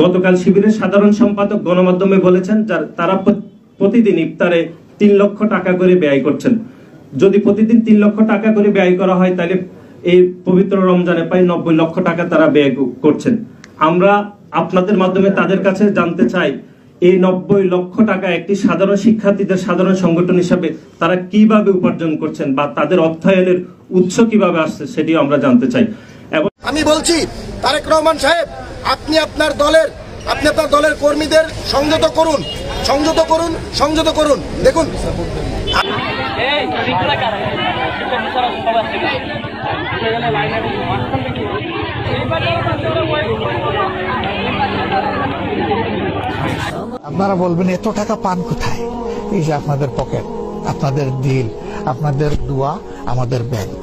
গতকাল শিবিরের সাধারণ সম্পাদক গণমাধ্যমে বলেছেন তারা প্রতিদিন ইফতারে 3 লক্ষ টাকা করে ব্যয় করছেন। যদি প্রতিদিন 3 লক্ষ টাকা করে ব্যয় করা হয় তাহলে এই পবিত্র রমজানে প্রায় 90 লক্ষ টাকা তারা ব্যয় করছেন। আমরা আপনাদের মাধ্যমে তাদের কাছে জানতে চাই, এই 90 লক্ষ টাকা একটি সাধারণ শিক্ষার্থীদের সাধারণ সংগঠন হিসাবে তারা কিভাবে উপার্জন করছেন বা তাদের অর্থায়নের উৎস কিভাবে আসছে সেটিও আমরা জানতে চাই। এবং আমি বলছি, তারেক রহমান সাহেব, আপনি আপনার দলের কর্মীদের সংযত করুন। দেখুন, আপনারা বলবেন এত টাকা পান কোথায়? এই যে আপনাদের পকেট, আপনাদের দিল, আপনাদের দোয়া, আমাদের ব্যাংক।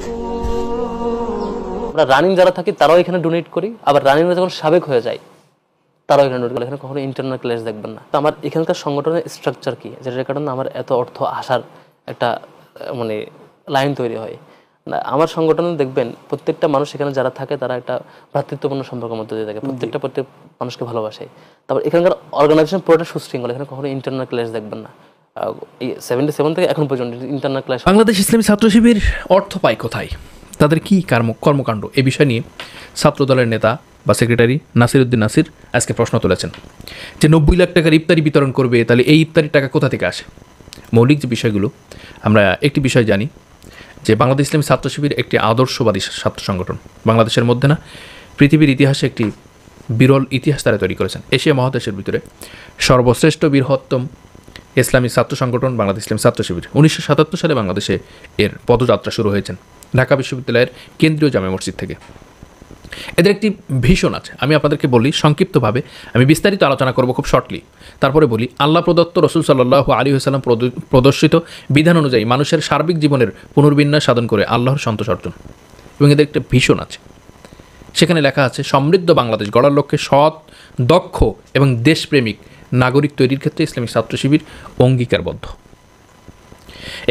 আমরা রানিং যারা থাকি তারাও এখানে ডোনেট করি, আবার রানিং যখন সাবেক হয়ে যায় তারাও এখানে ডোনেট করে। এখানে কখনো ইন্টারনাল ক্লাস দেখবেন না। তো আমার এখানকার সংগঠনের স্ট্রাকচার কি, যেটার কারণে আমার এত অর্থ আসার একটা মানে লাইন তৈরি হয় না। আমার সংগঠনে দেখবেন প্রত্যেকটা মানুষ এখানে যারা থাকে তারা একটা ভ্রাতৃত্বপূর্ণ সম্পর্কের মধ্যে দিয়ে থাকে, প্রত্যেক মানুষকে ভালোবাসে। তারপর এখানকার অর্গানাইজেশন পুরোটা সুশৃঙ্খল, এখানে কখনো ইন্টারনাল ক্লাস দেখবেন না। এই 77 থেকে এখন পর্যন্ত ইন্টারনাল ক্লাস। বাংলাদেশ ইসলামী ছাত্র শিবির অর্থ পায় কোথায়, তাদের কি কর্মকাণ্ড, এ বিষয় নিয়ে ছাত্রদলের নেতা বা সেক্রেটারি নাসিরউদ্দিন নাসির আজকে প্রশ্ন তুলেছেন যে 90 লাখ টাকার ইফতারি বিতরণ করবে, তাহলে এই ইফতারির টাকা কোথা থেকে আসে? মৌলিক যে বিষয়গুলো, আমরা একটি বিষয় জানি যে বাংলাদেশ ইসলামী ছাত্র শিবির একটি আদর্শবাদী ছাত্র সংগঠন। বাংলাদেশের মধ্যে না, পৃথিবীর ইতিহাসে একটি বিরল ইতিহাস তারা তৈরি করেছেন। এশিয়া মহাদেশের ভিতরে সর্বশ্রেষ্ঠ বৃহত্তম ইসলামী ছাত্র সংগঠন বাংলাদেশ ইসলামী ছাত্র শিবির। 1977 সালে বাংলাদেশে এর পদযাত্রা শুরু হয়েছেন ঢাকা বিশ্ববিদ্যালয়ের কেন্দ্রীয় জামে মসজিদ থেকে। এদের একটি ভীষণ আছে, আমি আপনাদেরকে বলি সংক্ষিপ্তভাবে, আমি বিস্তারিত আলোচনা করব খুব শর্টলি। তারপরে বলি, আল্লাহ প্রদত্ত রসুল সাল্লাল্লাহু আলাইহি ওয়াসাল্লাম প্রদর্শিত বিধান অনুযায়ী মানুষের সার্বিক জীবনের পুনর্বিন্যাস সাধন করে আল্লাহর সন্তোষ অর্জন। এবং এদের একটা ভীষণ আছে, সেখানে লেখা আছে সমৃদ্ধ বাংলাদেশ গড়ার লক্ষ্যে সৎ, দক্ষ এবং দেশপ্রেমিক নাগরিক তৈরির ক্ষেত্রে ইসলামিক ছাত্র শিবির অঙ্গীকারবদ্ধ।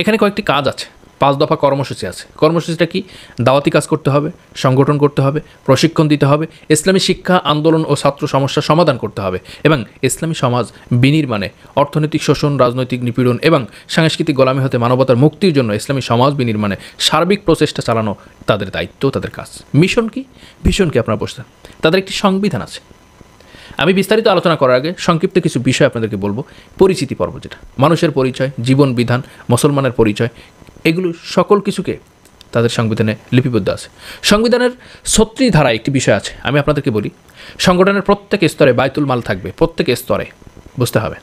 এখানে কয়েকটি কাজ আছে, 5 দফা কর্মসূচি আছে। কর্মসূচিটা কি? দাওয়াতি কাজ করতে হবে, সংগঠন করতে হবে, প্রশিক্ষণ দিতে হবে, ইসলামী শিক্ষা আন্দোলন ও ছাত্র সমস্যার সমাধান করতে হবে এবং ইসলামী সমাজ বিনির্মাণে অর্থনৈতিক শোষণ, রাজনৈতিক নিপীড়ন এবং সাংস্কৃতিক গোলামি হতে মানবতার মুক্তির জন্য ইসলামী সমাজ বিনির্মাণে সার্বিক প্রচেষ্টা চালানো তাদের দায়িত্ব, তাদের কাজ। মিশন কি? ভীষণ কি? আপনারা বসতেন, তাদের একটি সংবিধান আছে। আমি বিস্তারিত আলোচনা করার আগে সংক্ষিপ্ত কিছু বিষয় আপনাদেরকে বলবো। পরিচিতি পর্ব, যেটা মানুষের পরিচয়, জীবন বিধান, মুসলমানের পরিচয়, এগুলো সকল কিছুকে তাদের সংবিধানে লিপিবদ্ধ আছে। সংবিধানের 36 ধারায় একটি বিষয় আছে, আমি আপনাদেরকে বলি। সংগঠনের প্রত্যেক স্তরে বায়তুল মাল থাকবে, প্রত্যেক স্তরে, বুঝতে হবে।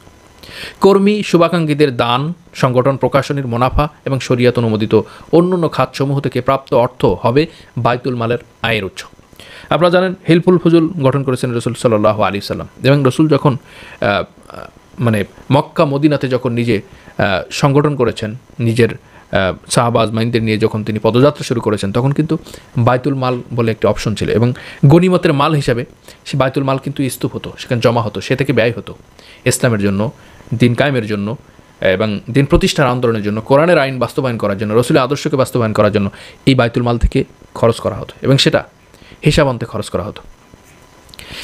কর্মী শুভাকাঙ্ক্ষীদের দান, সংগঠন প্রকাশনীর মুনাফা এবং শরিয়াত অনুমোদিত অন্যান্য খাতসমূহ থেকে প্রাপ্ত অর্থ হবে বায়তুল মালের আয়ের উৎস। আপনারা জানেন হিলফুল ফুজুল গঠন করেছেন রসুল সাল্লাল্লাহু আলাইহি সাল্লাম, এবং রসুল যখন মানে মক্কা মদিনাতে যখন নিজে সংগঠন করেছেন, নিজের সাহাবা আজমাইনদের নিয়ে যখন তিনি পদযাত্রা শুরু করেছেন, তখন কিন্তু বায়তুল মাল বলে একটি অপশন ছিল এবং গনিমতের মাল হিসাবে সে বায়তুল মাল কিন্তু স্তূপ হতো, সেখানে জমা হতো, সে থেকে ব্যয় হতো ইসলামের জন্য, দিন কায়েমের জন্য এবং দিন প্রতিষ্ঠার আন্দোলনের জন্য, কোরআনের আইন বাস্তবায়ন করার জন্য, রসুলের আদর্শকে বাস্তবায়ন করার জন্য এই বায়তুল মাল থেকে খরচ করা হতো এবং সেটা হিসাবান্তে খরচ করা হতো।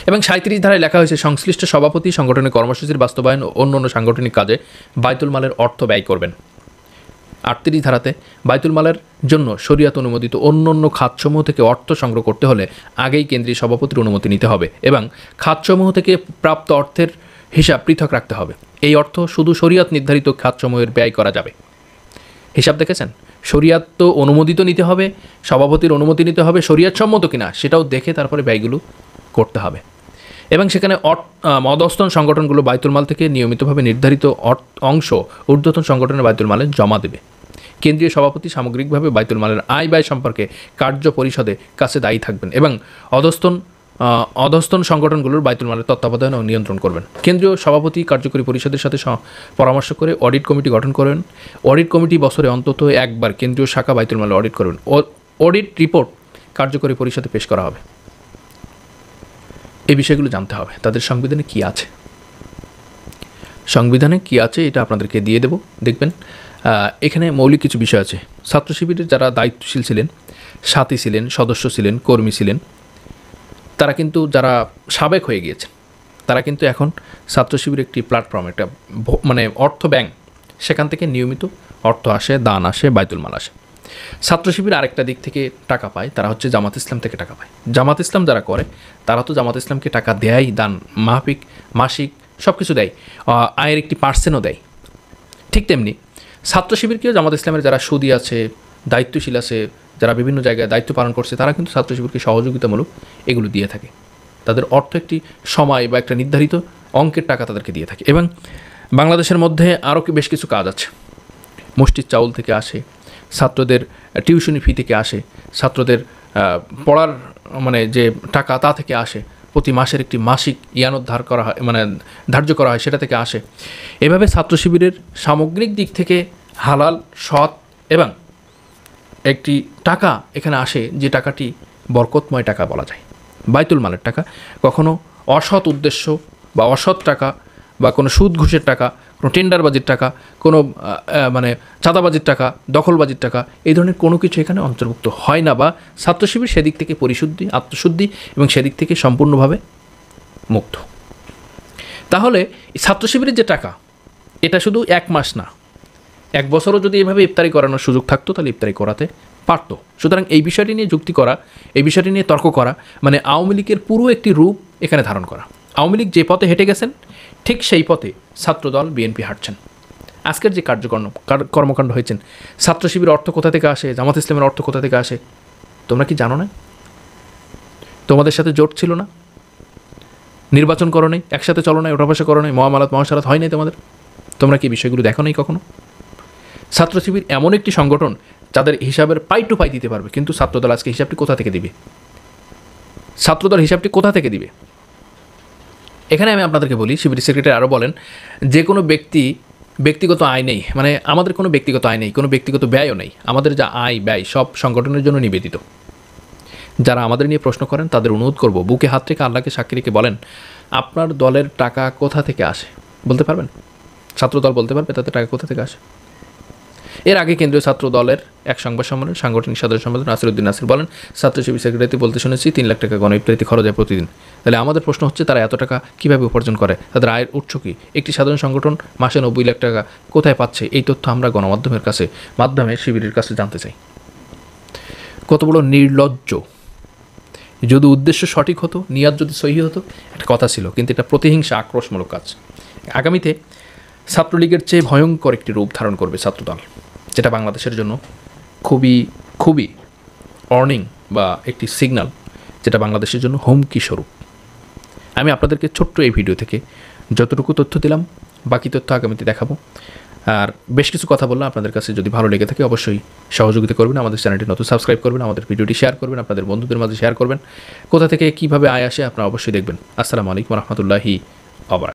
এবং 37 ধারায় লেখা হয়েছে সংশ্লিষ্ট সভাপতি সংগঠনের কর্মসূচির বাস্তবায়ন ও অন্যান্য সাংগঠনিক কাজে বায়তুল মালের অর্থ ব্যয় করবেন। 38 ধারাতে বায়তুল মালের জন্য শরিয়াত অনুমোদিত অন্যান্য খাতসমূহ থেকে অর্থ সংগ্রহ করতে হলে আগেই কেন্দ্রীয় সভাপতির অনুমতি নিতে হবে এবং খাতসমূহ থেকে প্রাপ্ত অর্থের হিসাব পৃথক রাখতে হবে। এই অর্থ শুধু শরিয়াত নির্ধারিত খাতসমূহের ব্যয় করা যাবে। হিসাব দেখেছেন? শরিয়াত তো অনুমোদিত নিতে হবে, সভাপতির অনুমতি নিতে হবে, শরিয়াত সম্মত কিনা সেটাও দেখে তারপরে ব্যয়গুলো করতে হবে। এবং সেখানে মধ্যস্থন সংগঠনগুলো বায়তুল মাল থেকে নিয়মিতভাবে নির্ধারিত অংশ ঊর্ধ্বতন সংগঠনের বায়তুল মালে জমা দেবে। কেন্দ্রীয় সভাপতি সামগ্রিকভাবে বায়তুল মালের আয় ব্যয় সম্পর্কে কার্য পরিষদে কাছে দায়ী থাকবেন এবং অধস্তন সংগঠনগুলোর বায়তুল মালের তত্ত্বাবধান ও নিয়ন্ত্রণ করবেন। কেন্দ্রীয় সভাপতি কার্যকরী পরিষদের সাথে পরামর্শ করে অডিট কমিটি গঠন করেন। অডিট কমিটি বছরে অন্তত একবার কেন্দ্রীয় শাখা বায়তুল মালে অডিট করবেন। অডিট রিপোর্ট কার্যকরী পরিষদে পেশ করা হবে। এই বিষয়গুলো জানতে হবে তাদের সংবিধানে কি আছে। সংবিধানে কি আছে এটা আপনাদেরকে দিয়ে দেব, দেখবেন। এখানে মৌলিক কিছু বিষয় আছে। ছাত্র শিবিরের যারা দায়িত্বশীল ছিলেন, সাথী ছিলেন, সদস্য ছিলেন, কর্মী ছিলেন, তারা কিন্তু যারা সাবেক হয়ে গিয়েছেন, তারা কিন্তু এখন ছাত্র শিবির একটি প্ল্যাটফর্ম, একটা মানে অর্থ ব্যাংক, সেখান থেকে নিয়মিত অর্থ আসে, দান আসে, বাইতুল মাল আসে। ছাত্র শিবির আরেকটা দিক থেকে টাকা পায়, তারা হচ্ছে জামাত ইসলাম থেকে টাকা পায়। জামাত ইসলাম যারা করে তারা তো জামাত ইসলামকে টাকা দেয়, দান মাফিক, মাসিক সব কিছু দেয়, আয়ের একটি পার্সেন্টও দেয়। ঠিক তেমনি ছাত্র শিবিরকেও জামাত ইসলামের যারা সুদী আছে, দায়িত্বশীল আছে, যারা বিভিন্ন জায়গায় দায়িত্ব পালন করছে, তারা কিন্তু ছাত্র শিবিরকে সহযোগিতামূলক এগুলো দিয়ে থাকে। তাদের অর্থ একটি সময় বা একটা নির্ধারিত অঙ্কের টাকা তাদেরকে দিয়ে থাকে। এবং বাংলাদেশের মধ্যে আরও বেশ কিছু কাজ আছে। মসজিদ চাউল থেকে আসে, ছাত্রদের টিউশনি ফি থেকে আসে, ছাত্রদের পড়ার মানে যে টাকা তা থেকে আসে, প্রতি মাসের একটি মাসিক ইয়ানোদ্ধার করা হয়, মানে ধার্য করা হয়, সেটা থেকে আসে। এভাবে ছাত্র শিবিরের সামগ্রিক দিক থেকে হালাল, সৎ এবং একটি টাকা এখানে আসে, যে টাকাটি বরকতময় টাকা বলা যায়, বাইতুল মালের টাকা। কখনো অসৎ উদ্দেশ্য বা অসৎ টাকা বা কোনো সুদ ঘুষের টাকা, কোনো টেন্ডারবাজির টাকা, কোনো মানে চাঁদাবাজির টাকা, দখলবাজির টাকা, এই ধরনের কোনো কিছু এখানে অন্তর্ভুক্ত হয় না, বা ছাত্র শিবির সেদিক থেকে পরিশুদ্ধি, আত্মশুদ্ধি এবং সেদিক থেকে সম্পূর্ণভাবে মুক্ত। তাহলে ছাত্র শিবিরের যে টাকা, এটা শুধু 1 মাস না, 1 বছরও যদি এভাবে ইফতারি করানোর সুযোগ থাকতো তাহলে ইফতারি করাতে পারতো। সুতরাং এই বিষয়টি নিয়ে যুক্তি করা, এই বিষয়টি নিয়ে তর্ক করা, মানে আওয়ামী লীগের পুরো একটি রূপ এখানে ধারণ করা। আওয়ামী লীগ যে পথে হেঁটে গেছেন ঠিক সেই পথে ছাত্রদল বিএনপি হাঁটছেন। আজকের যে কর্মকাণ্ড হয়েছেন, ছাত্র শিবির অর্থ কোথা থেকে আসে, জামাত ইসলামের অর্থ কোথা থেকে আসে, তোমরা কি জানো না? তোমাদের সাথে জোট ছিল না? নির্বাচন করো নাই, একসাথে চলো নাই, ওঠা বসা করো নাই, মহামালাত মহাসারাত হয় নাই তোমাদের? তোমরা কি বিষয়গুলো দেখো নাই কখনো? ছাত্র শিবির এমন একটি সংগঠন যাদের হিসাবের পাই টু পাই দিতে পারবে, কিন্তু ছাত্রদল আজকে হিসাবটি কোথা থেকে দিবে? ছাত্রদল হিসাবটি কোথা থেকে দিবে? এখানে আমি আপনাদেরকে বলি, শিবির সেক্রেটারি আরও বলেন, যে কোনো ব্যক্তিগত আয় নেই, মানে আমাদের কোনো ব্যক্তিগত আয় নেই, কোনো ব্যক্তিগত ব্যয়ও নেই, আমাদের যা আয় ব্যয় সব সংগঠনের জন্য নিবেদিত। যারা আমাদের নিয়ে প্রশ্ন করেন তাদের অনুরোধ করব, বুকে হাত রেখে আল্লাহকে সাক্ষী রেখে বলেন, আপনার দলের টাকা কোথা থেকে আসে বলতে পারবেন? ছাত্রদল বলতে পারবে তাদের টাকা কোথা থেকে আসে? এর আগে কেন্দ্রীয় ছাত্র দলের এক সংবাদ সম্মেলনে সাংগঠনিক সাধারণ সম্পাদক নাসিরউদ্দিন নাসির বলেন, ছাত্র শিবির সেক্রেটারি বলতে শুনেছি 3 লাখ টাকা গণইফতারিতে খরচ হয় প্রতিদিন। তাহলে আমাদের প্রশ্ন হচ্ছে, তারা এত টাকা কীভাবে উপার্জন করে? তাদের আয়ের উৎস কী? একটি সাধারণ সংগঠন মাসে 90 লাখ টাকা কোথায় পাচ্ছে? এই তথ্য আমরা গণমাধ্যমের মাধ্যমে শিবিরের কাছে জানতে চাই। কত বড় নির্লজ্জ! যদি উদ্দেশ্য সঠিক হতো, নিয়াত যদি সহি হতো, একটা কথা ছিল, কিন্তু এটা প্রতিহিংসা, আক্রোশমূলক কাজ। আগামীতে ছাত্রলীগের চেয়ে ভয়ঙ্কর একটি রূপ ধারণ করবে ছাত্রদল, যেটা বাংলাদেশের জন্য খুবই খুবই ওয়ার্নিং বা একটি সিগন্যাল, যেটা বাংলাদেশের জন্য হুমকি স্বরূপ। আমি আপনাদেরকে ছোট্ট এই ভিডিও থেকে যতটুকু তথ্য দিলাম, বাকি তথ্য আগামীতে দেখাবো। আর বেশ কিছু কথা বললাম, আপনাদের কাছে যদি ভালো লেগে থাকে অবশ্যই সহযোগিতা করবেন, আমাদের চ্যানেলটি নতুন সাবস্ক্রাইব করবেন, আমাদের ভিডিওটি শেয়ার করবেন, আপনাদের বন্ধুদের মাঝে শেয়ার করবেন। কোথা থেকে কীভাবে আয় আসে আপনারা অবশ্যই দেখবেন। আসসালামু আলাইকুম রহমতুল্লাহি আবার।